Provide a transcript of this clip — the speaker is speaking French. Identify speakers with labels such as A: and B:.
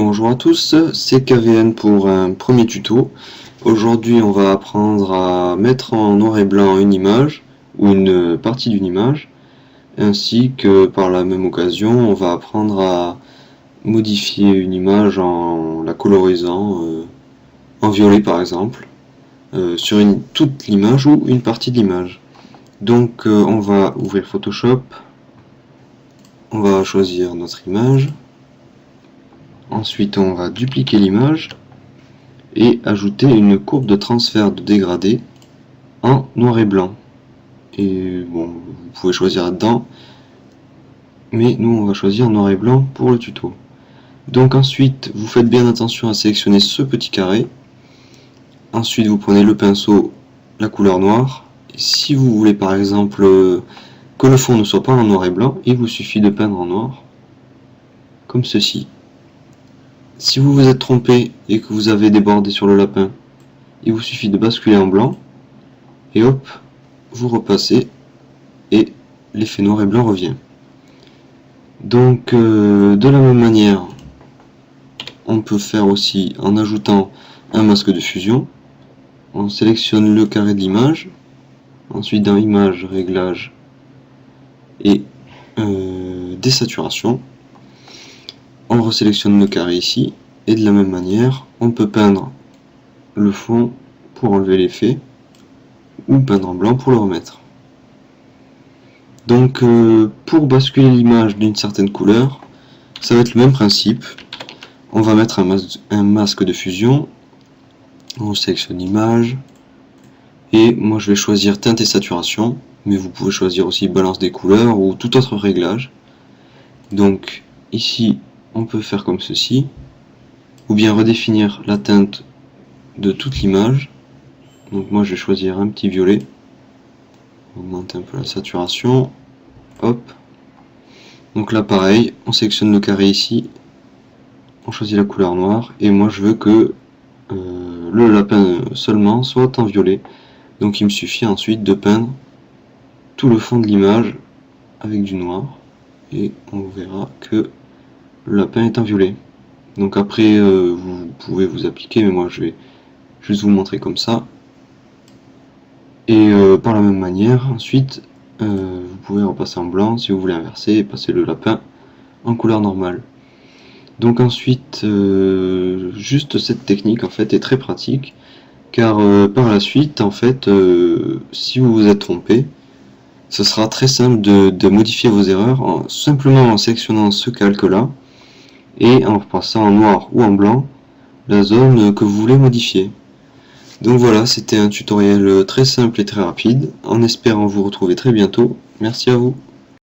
A: Bonjour à tous, c'est KVN pour un premier tuto. Aujourd'hui on va apprendre à mettre en noir et blanc une image ou une partie d'une image, ainsi que par la même occasion on va apprendre à modifier une image en la colorisant en violet par exemple, sur toute l'image ou une partie de l'image. Donc on va ouvrir Photoshop, on va choisir notre image. Ensuite, on va dupliquer l'image et ajouter une courbe de transfert de dégradé en noir et blanc. Et bon, vous pouvez choisir là-dedans, mais nous on va choisir noir et blanc pour le tuto. Donc ensuite, vous faites bien attention à sélectionner ce petit carré. Ensuite, vous prenez le pinceau, la couleur noire. Et si vous voulez par exemple que le fond ne soit pas en noir et blanc, il vous suffit de peindre en noir, comme ceci. Si vous vous êtes trompé et que vous avez débordé sur le lapin, il vous suffit de basculer en blanc et hop, vous repassez et l'effet noir et blanc revient. Donc de la même manière, on peut faire aussi en ajoutant un masque de fusion. On sélectionne le carré de l'image, ensuite dans Image, Réglages et Désaturation. On resélectionne le carré ici, et de la même manière, on peut peindre le fond pour enlever l'effet, ou peindre en blanc pour le remettre. Donc pour basculer l'image d'une certaine couleur, ça va être le même principe. On va mettre un masque de fusion, on sélectionne l'image, et moi je vais choisir teinte et saturation, mais vous pouvez choisir aussi balance des couleurs ou tout autre réglage. Donc ici, on peut faire comme ceci, ou bien redéfinir la teinte de toute l'image. Donc moi je vais choisir un petit violet, augmenter un peu la saturation, hop. Donc là pareil, on sélectionne le carré ici, on choisit la couleur noire, et moi je veux que le lapin seulement soit en violet. Donc il me suffit ensuite de peindre tout le fond de l'image avec du noir, et on verra que le lapin est en violet. Donc après vous pouvez vous appliquer, mais moi je vais juste vous montrer comme ça. Et par la même manière, ensuite vous pouvez repasser en blanc si vous voulez inverser et passer le lapin en couleur normale. Donc ensuite, juste cette technique en fait est très pratique, car par la suite en fait si vous vous êtes trompé, ce sera très simple de modifier vos erreurs simplement en sélectionnant ce calque là et en repassant en noir ou en blanc la zone que vous voulez modifier. Donc voilà, c'était un tutoriel très simple et très rapide, en espérant vous retrouver très bientôt. Merci à vous.